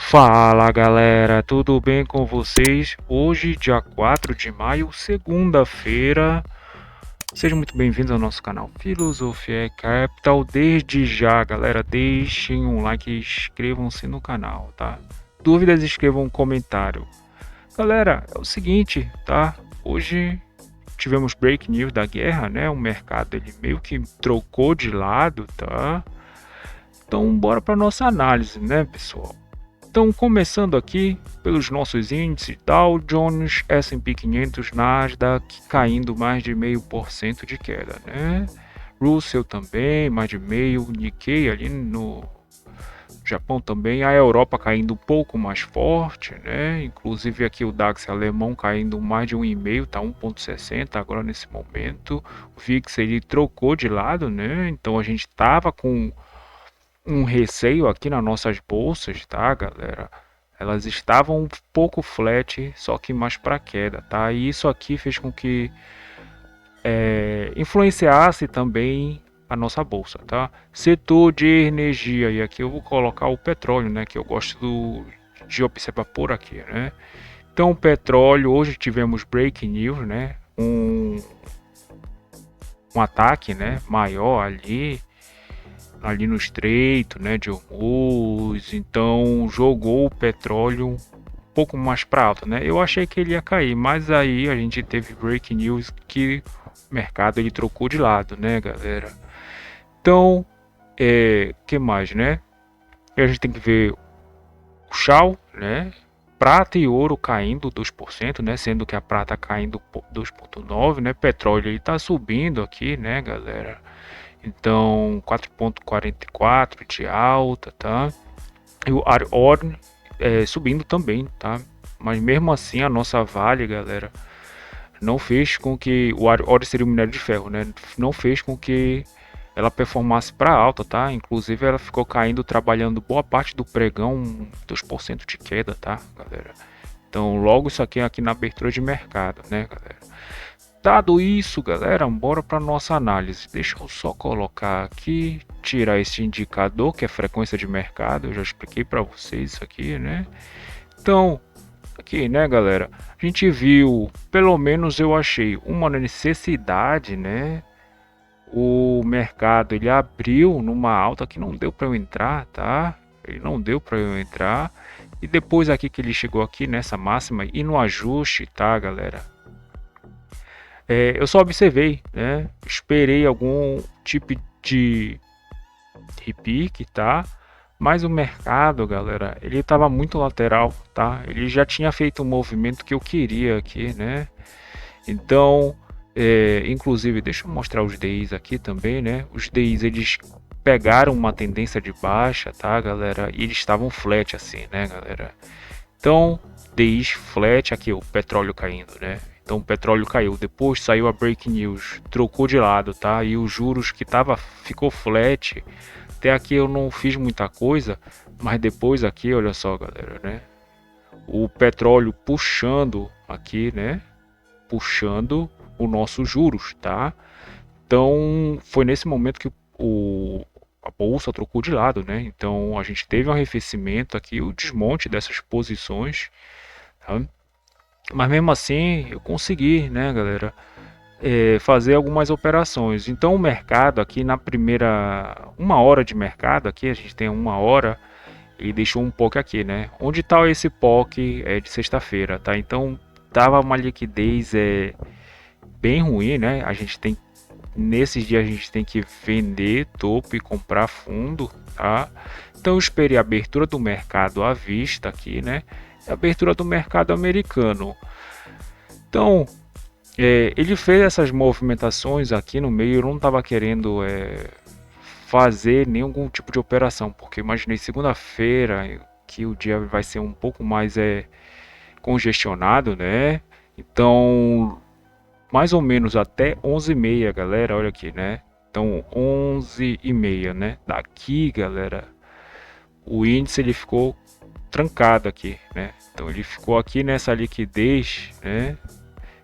Fala galera, tudo bem com vocês? Hoje, dia 4 de maio, segunda-feira. Sejam muito bem-vindos ao nosso canal Filosofia Capital. Desde já, galera, deixem um like e inscrevam-se no canal, tá? Dúvidas, escrevam um comentário. Galera, é o seguinte, tá? Hoje tivemos break news da guerra, né? O mercado ele meio que trocou de lado, tá? Então, bora para nossa análise, né, pessoal? Então, começando aqui pelos nossos índices, Dow Jones, S&P 500, Nasdaq caindo mais de 0,5% de queda, né? Russell também, mais de meio, Nikkei ali no Japão também, a Europa caindo um pouco mais forte, né? Inclusive aqui o DAX alemão caindo mais de 1,5, tá 1,60 agora nesse momento. O VIX ele trocou de lado, né? Então a gente tava com um receio aqui nas nossas bolsas, tá, galera? Elas estavam um pouco flat, só que mais para queda, tá? E isso aqui fez com que influenciasse também a nossa bolsa, tá? Setor de energia, e aqui eu vou colocar o petróleo, né? Que eu gosto de observar por aqui, né? Então, o petróleo, hoje tivemos breaking news, né? Um ataque, né? Maior ali no estreito, né, de Hormuz, então jogou o petróleo um pouco mais para alta, né? Eu achei que ele ia cair, mas aí a gente teve breaking news que o mercado ele trocou de lado, né, galera? Então, que mais, né? A gente tem que ver o Shell, né? Prata e ouro caindo 2%, né? Sendo que a prata caindo 2,9%, né? Petróleo ele tá subindo aqui, né, galera? Então, 4,44 de alta, tá? E o Iron subindo também, tá? Mas mesmo assim, a nossa Vale, galera, não fez com que o Iron seria o minério de ferro, né? Não fez com que ela performasse para alta, tá? Inclusive, ela ficou caindo, trabalhando boa parte do pregão, 2% de queda, tá, galera? Então, logo isso aqui na abertura de mercado, né, galera? Dado isso, galera, bora para nossa análise. Deixa eu só colocar aqui, tirar esse indicador que é frequência de mercado. Eu já expliquei para vocês isso aqui, né? Então, aqui, né, galera, a gente viu, pelo menos eu achei uma necessidade, né? O mercado ele abriu numa alta que não deu para eu entrar, tá? Ele não deu para eu entrar. E depois aqui que ele chegou aqui nessa máxima e no ajuste, tá, galera? Eu só observei, né? Esperei algum tipo de repique, tá? Mas o mercado, galera, ele estava muito lateral, tá? Ele já tinha feito um movimento que eu queria aqui, né? Então, inclusive, deixa eu mostrar os DIs aqui também, né? Os DIs, eles pegaram uma tendência de baixa, tá, galera? E eles estavam flat assim, né, galera? Então, DIs flat, aqui o petróleo caindo, né? Então o petróleo caiu, depois saiu a break news, trocou de lado, tá? E os juros que ficou flat. Até aqui eu não fiz muita coisa, mas depois aqui, olha só, galera, né? O petróleo puxando aqui, né? Puxando o nosso juros, tá? Então foi nesse momento que a bolsa trocou de lado, né? Então a gente teve um arrefecimento aqui, o desmonte dessas posições, tá? Mas mesmo assim eu consegui, né, galera, fazer algumas operações. Então o mercado aqui na primeira uma hora de mercado aqui, a gente tem uma hora e deixou um POC aqui, né? Onde está esse POC de sexta-feira, tá? Então tava uma liquidez bem ruim, né? A gente tem nesses dias a gente tem que vender topo e comprar fundo, tá? Então eu esperei a abertura do mercado à vista aqui, né? A abertura do mercado americano. Então, ele fez essas movimentações aqui no meio. Eu não estava querendo fazer nenhum tipo de operação, porque imaginei segunda-feira que o dia vai ser um pouco mais congestionado, né? Então, mais ou menos até 11h30, galera, olha aqui, né? Então, 11h30, né? Daqui, galera, o índice ele ficou trancado aqui, né? Então, ele ficou aqui nessa liquidez, né?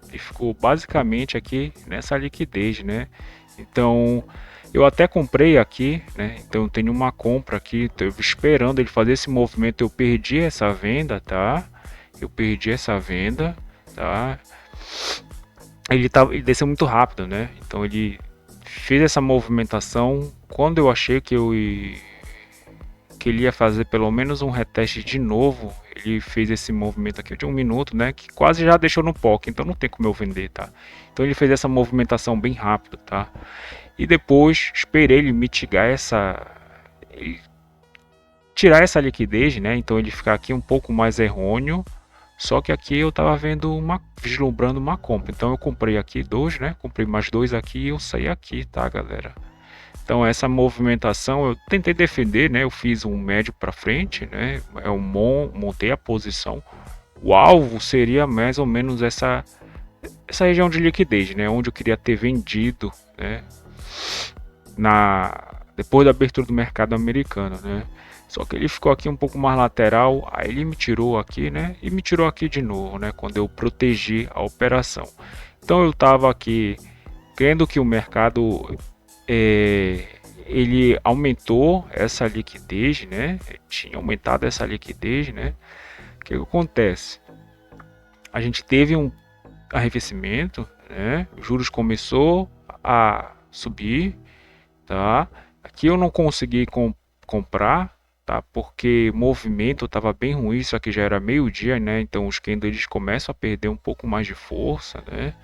Ele ficou basicamente aqui nessa liquidez, né? Então, Eu até comprei aqui, né? Então eu tenho uma compra aqui, tô esperando ele fazer esse movimento. Eu perdi essa venda, tá? Eu perdi essa venda, tá? Ele desceu muito rápido, né? Então ele fez essa movimentação quando eu achei que ele ia fazer pelo menos um reteste de novo. Ele fez esse movimento aqui de 1 minuto, né? Que quase já deixou no POC, então não tem como eu vender, tá? Então ele fez essa movimentação bem rápido, tá? E depois esperei ele mitigar tirar essa liquidez, né? Então ele ficar aqui um pouco mais errôneo. Só que aqui eu tava vendo vislumbrando uma compra. Então eu comprei aqui dois, né? Comprei mais dois aqui e eu saí aqui, tá, galera? Então essa movimentação eu tentei defender, né? Eu fiz um médio para frente, né? Eu montei a posição. O alvo seria mais ou menos essa região de liquidez, né? Onde eu queria ter vendido, né? Depois da abertura do mercado americano, né? Só que ele ficou aqui um pouco mais lateral, aí ele me tirou aqui, né? E me tirou aqui de novo, né? Quando eu protegi a operação. Então eu estava aqui crendo que o mercado ele aumentou essa liquidez, né? Tinha aumentado essa liquidez, né? O que acontece? A gente teve um arrefecimento, né? Os juros começou a subir, tá? Aqui eu não consegui comprar, tá? Porque o movimento estava bem ruim, isso aqui já era meio-dia, né? Então os candles começam a perder um pouco mais de força, né?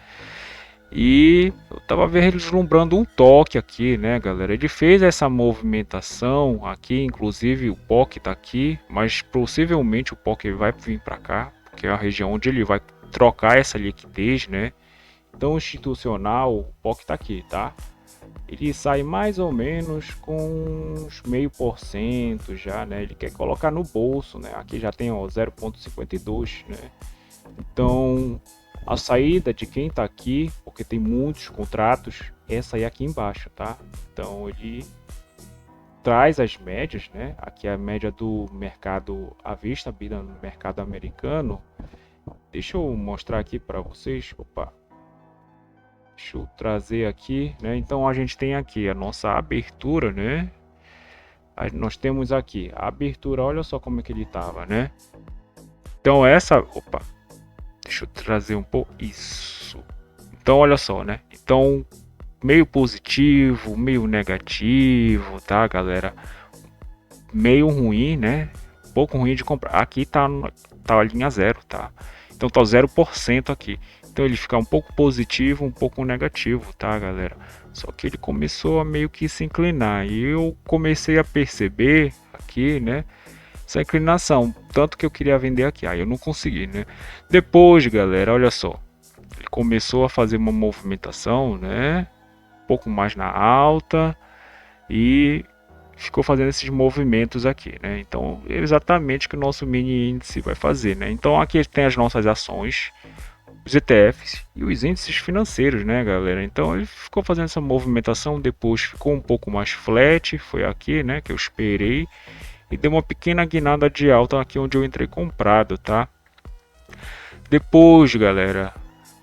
E eu tava vislumbrando um toque aqui, né, galera? Ele fez essa movimentação aqui, inclusive o POC tá aqui, mas possivelmente o POC vai vir para cá, porque é a região onde ele vai trocar essa liquidez, né? Então, institucional, o POC tá aqui, tá? Ele sai mais ou menos com uns 0,5% já, né? Ele quer colocar no bolso, né? Aqui já tem, ó, 0,52, né? Então, a saída de quem está aqui, porque tem muitos contratos, é sair aqui embaixo, tá? Então ele traz as médias, né? Aqui é a média do mercado à vista, bida no mercado americano. Deixa eu mostrar aqui para vocês. Opa. Deixa eu trazer aqui, né? Então a gente tem aqui a nossa abertura, né? Aí nós temos aqui a abertura, olha só como é que ele estava, né? Então essa, opa, deixa eu trazer um pouco isso. Então olha só, né? Então meio positivo, meio negativo, tá, galera? Meio ruim, né? Um pouco ruim de comprar. Aqui tá a linha zero, tá? Então tá 0% aqui. Então ele fica um pouco positivo, um pouco negativo, tá, galera? Só que ele começou a meio que se inclinar e eu comecei a perceber aqui, né? Essa inclinação, tanto que eu queria vender aqui, aí eu não consegui, né? Depois, galera, olha só, ele começou a fazer uma movimentação, né? Um pouco mais na alta e ficou fazendo esses movimentos aqui, né? Então, é exatamente o que o nosso mini índice vai fazer, né? Então, aqui tem as nossas ações, os ETFs e os índices financeiros, né, galera? Então, ele ficou fazendo essa movimentação, depois ficou um pouco mais flat, foi aqui, né, que eu esperei e deu uma pequena guinada de alta aqui onde eu entrei comprado, tá? Depois, galera,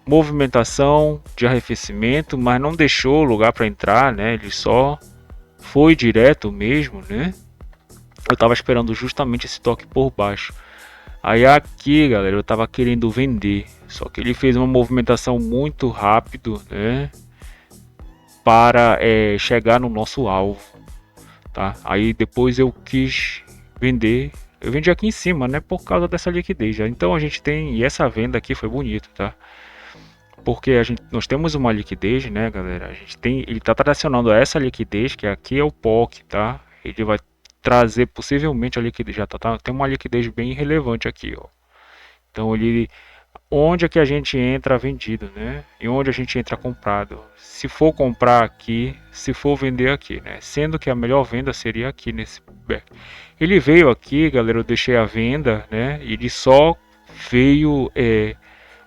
movimentação de arrefecimento, mas não deixou lugar para entrar, né? Ele só foi direto mesmo, né? Eu tava esperando justamente esse toque por baixo. Aí aqui, galera, eu tava querendo vender, só que ele fez uma movimentação muito rápido, né? Para chegar no nosso alvo, tá? Aí depois eu quis vender. Eu vendi aqui em cima, né? Por causa dessa liquidez. Então a gente tem, e essa venda aqui foi bonito, tá? Porque nós temos uma liquidez, né, galera? A gente tem, ele está tracionando essa liquidez, que aqui é o POC, tá? Ele vai trazer possivelmente a liquidez, já tem uma liquidez bem relevante aqui, ó. Então ele, onde é que a gente entra vendido, né? E onde a gente entra comprado? Se for comprar aqui, se for vender aqui, né? Sendo que a melhor venda seria aqui nesse back. Ele veio aqui, galera, eu deixei a venda, né? Ele só veio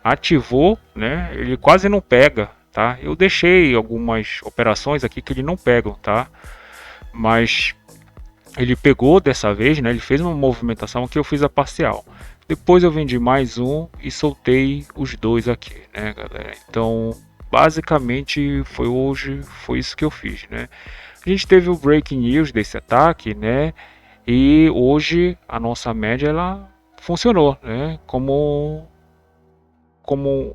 ativou, né? Ele quase não pega, tá? Eu deixei algumas operações aqui que ele não pegam, tá? Mas ele pegou dessa vez, né? Ele fez uma movimentação que eu fiz a parcial. Depois eu vendi mais um e soltei os dois aqui, né, galera? Então, basicamente foi isso que eu fiz, né? A gente teve o breaking news desse ataque, né? E hoje a nossa média ela funcionou, né? Como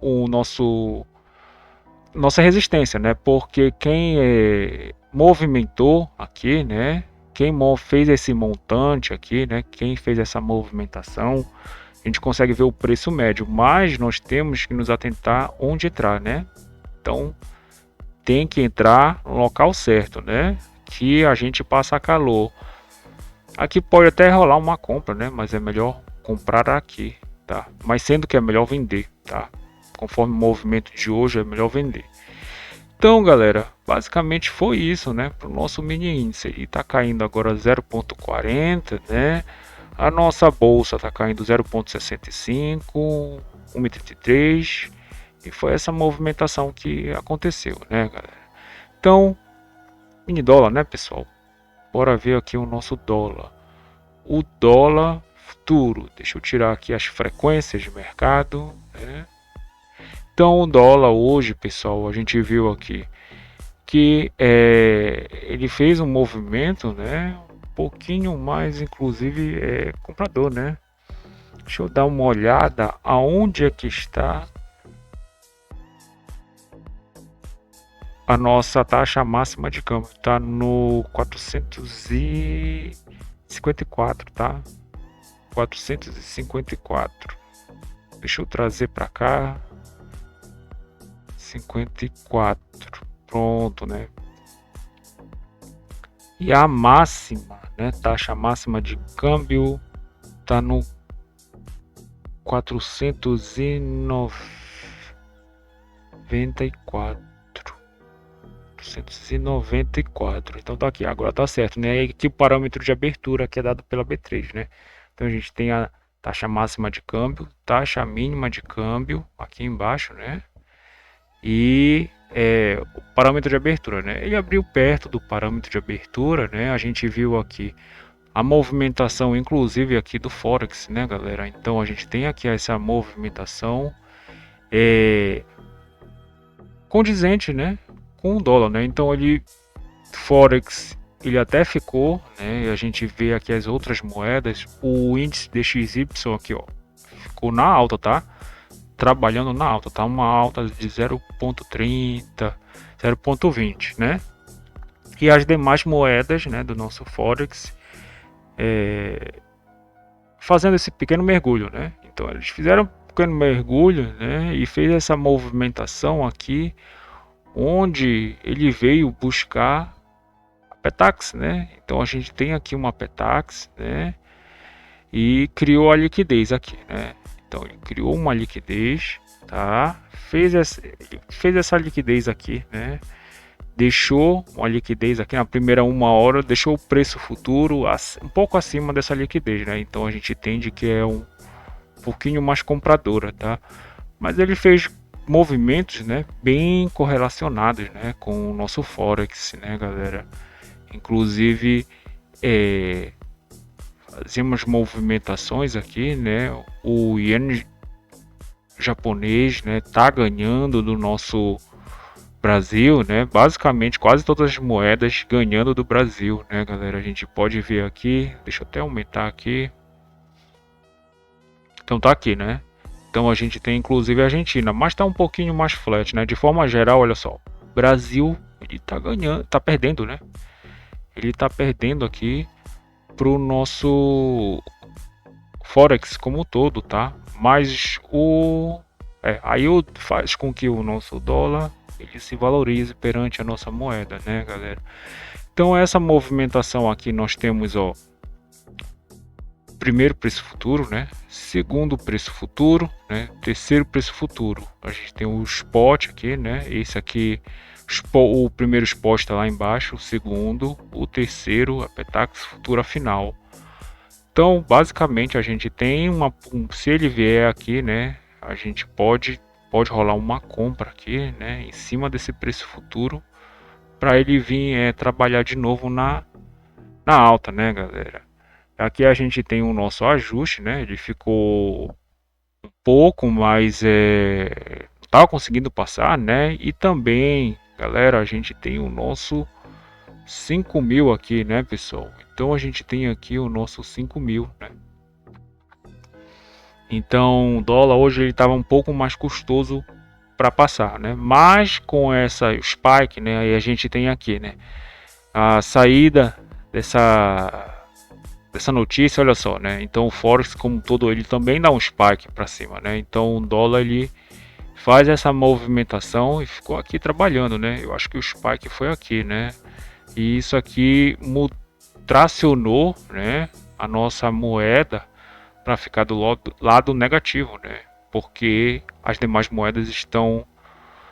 o nossa resistência, né? Porque quem movimentou aqui, né? Fez esse montante aqui, né? Quem fez essa movimentação, a gente consegue ver o preço médio, mas nós temos que nos atentar onde entrar, né? Então tem que entrar no local certo, né? Que a gente passa calor. Aqui pode até rolar uma compra, né? Mas é melhor comprar aqui, tá? Mas sendo que é melhor vender, tá? Conforme o movimento de hoje é melhor vender. Então, galera, basicamente foi isso, né? Para o nosso mini índice. E tá caindo agora 0,40, né? A nossa bolsa tá caindo 0,65, 1,33. E foi essa movimentação que aconteceu, né, galera? Então, mini dólar, né, pessoal? Bora ver aqui o nosso dólar. O dólar futuro. Deixa eu tirar aqui as frequências de mercado, né? Então, o dólar hoje, pessoal, a gente viu aqui que ele fez um movimento, né, um pouquinho mais, inclusive, comprador, né? Deixa eu dar uma olhada aonde é que está a nossa taxa máxima de câmbio. Está no 454, tá? 454. Deixa eu trazer para cá. 54. Pronto, né? E a máxima, né? Taxa máxima de câmbio tá no 494. 494. Então tá aqui, agora tá certo, né? E aqui o parâmetro de abertura que é dado pela B3, né? Então a gente tem a taxa máxima de câmbio, taxa mínima de câmbio aqui embaixo, né? E o parâmetro de abertura, né? Ele abriu perto do parâmetro de abertura, né? A gente viu aqui a movimentação, inclusive aqui do Forex, né, galera? Então a gente tem aqui essa movimentação condizente, né, com o dólar, né? Então ele Forex ele até ficou, né? E a gente vê aqui as outras moedas, o índice DXY aqui, ó, ficou na alta, tá? Trabalhando na alta, tá? Uma alta de 0,30, 0,20, né? E as demais moedas, né, do nosso Forex, fazendo esse pequeno mergulho, né? Então eles fizeram um pequeno mergulho, né? E fez essa movimentação aqui, onde ele veio buscar a Petax, né? Então a gente tem aqui uma Petax, né? E criou a liquidez aqui, né? Então ele criou uma liquidez, tá? Fez essa liquidez aqui, né? Deixou uma liquidez aqui na primeira 1 hora, deixou o preço futuro um pouco acima dessa liquidez, né? Então a gente entende que é um pouquinho mais compradora, tá? Mas ele fez movimentos, né, bem correlacionados, né, com o nosso Forex, né, galera? Inclusive, fazemos movimentações aqui, né? O Yen japonês, né, tá ganhando do nosso Brasil, né? Basicamente quase todas as moedas ganhando do Brasil, né, galera? A gente pode ver aqui, deixa eu até aumentar aqui. Então tá aqui, né? Então a gente tem inclusive a Argentina, mas tá um pouquinho mais flat, né? De forma geral, olha só, Brasil ele tá ganhando, tá perdendo, né? Ele tá perdendo aqui pro nosso Forex como um todo, tá? Mas aí faz com que o nosso dólar ele se valorize perante a nossa moeda, né, galera? Então essa movimentação aqui nós temos, ó, primeiro preço futuro, né? Segundo preço futuro, né? Terceiro preço futuro. A gente tem o spot aqui, né? Esse aqui, o primeiro spot está lá embaixo, o segundo, o terceiro, a Petax futura final. Então, basicamente, a gente tem se ele vier aqui, né? A gente pode rolar uma compra aqui, né? Em cima desse preço futuro, para ele vir trabalhar de novo na alta, né, galera? Aqui a gente tem o nosso ajuste, né? Ele ficou um pouco, mas não estava conseguindo passar, né? E também, galera, a gente tem o nosso 5.000 aqui, né, pessoal? Então a gente tem aqui o nosso 5.000, né? Então o dólar hoje ele estava um pouco mais custoso para passar, né? Mas com essa spike, né, aí a gente tem aqui, né, a saída dessa notícia, olha só, né? Então o Forex como um todo ele também dá um spike para cima, né? Então o dólar ele faz essa movimentação e ficou aqui trabalhando, né? Eu acho que o spike foi aqui, né? E isso aqui tracionou, né, a nossa moeda para ficar do lado negativo, né? Porque as demais moedas estão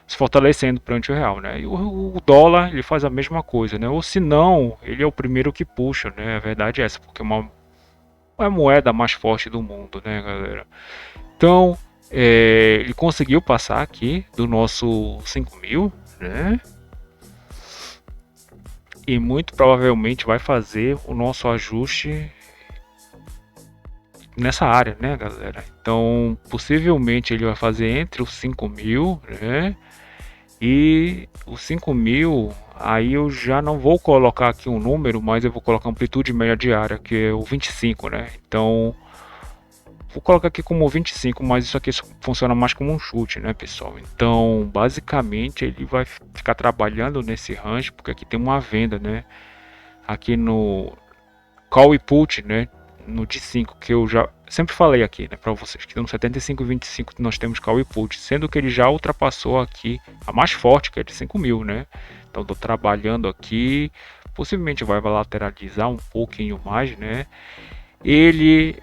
se fortalecendo perante o real, né? E o dólar ele faz a mesma coisa, né? Ou se não, ele é o primeiro que puxa, né? A verdade é essa, porque é a moeda mais forte do mundo, né, galera? Então, ele conseguiu passar aqui do nosso 5.000, né? E muito provavelmente vai fazer o nosso ajuste nessa área, né, galera? Então, possivelmente ele vai fazer entre os 5.000, né? E os 5.000, aí eu já não vou colocar aqui um número, mas eu vou colocar amplitude média diária, que é o 25, né? Então, vou colocar aqui como 25, mas isso aqui funciona mais como um chute, né, pessoal? Então, basicamente, ele vai ficar trabalhando nesse range, porque aqui tem uma venda, né? Aqui no call e put, né? No D5, que eu já sempre falei aqui, né, para vocês, que no 75,25 nós temos call e put, sendo que ele já ultrapassou aqui a mais forte, que é de 5.000, né? Então, estou trabalhando aqui, possivelmente vai lateralizar um pouquinho mais, né? Ele,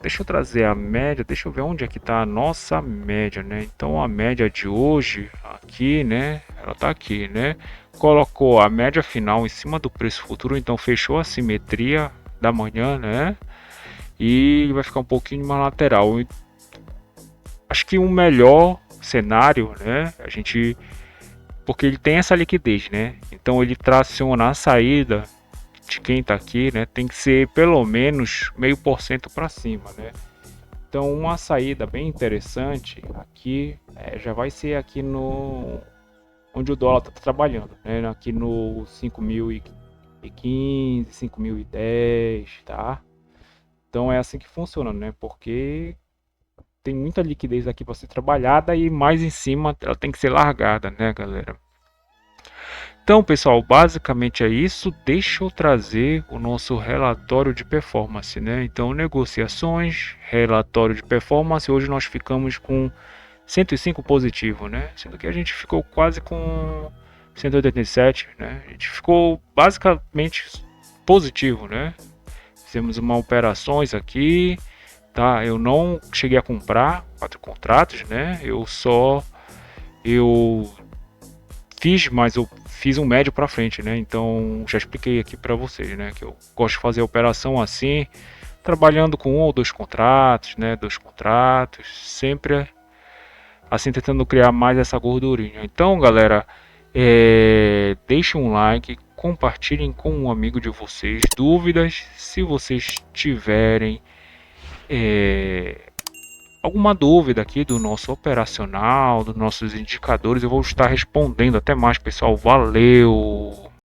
deixa eu trazer a média, deixa eu ver onde é que está a nossa média, né? Então a média de hoje aqui, né? Ela tá aqui, né? Colocou a média final em cima do preço futuro, então fechou a simetria da manhã, né? E vai ficar um pouquinho mais lateral. Acho que um melhor cenário, né? A gente, porque ele tem essa liquidez, né? Então ele traciona a saída de quem está aqui, né, tem que ser pelo menos 0,5% para cima, né? Então uma saída bem interessante aqui já vai ser aqui no onde o dólar está trabalhando, né? Aqui no 5.015, 5.010, tá? Então é assim que funciona, né? Porque tem muita liquidez aqui para ser trabalhada e mais em cima ela tem que ser largada, né, galera? Então, pessoal, basicamente é isso. Deixa eu trazer o nosso relatório de performance, né? Então, negociações, relatório de performance. Hoje nós ficamos com 105 positivo, né? Sendo que a gente ficou quase com 187, né? A gente ficou basicamente positivo, né? Fizemos uma operações aqui, tá? Eu não cheguei a comprar 4 contratos, né? Eu fiz, mas eu fiz um médio para frente, né? Então já expliquei aqui para vocês, né? Que eu gosto de fazer a operação assim, trabalhando com um ou dois contratos, né? Dois contratos, sempre assim tentando criar mais essa gordurinha. Então, galera, deixem um like, compartilhem com um amigo de vocês. Dúvidas, se vocês tiverem alguma dúvida aqui do nosso operacional, dos nossos indicadores, eu vou estar respondendo. Até mais, pessoal. Valeu!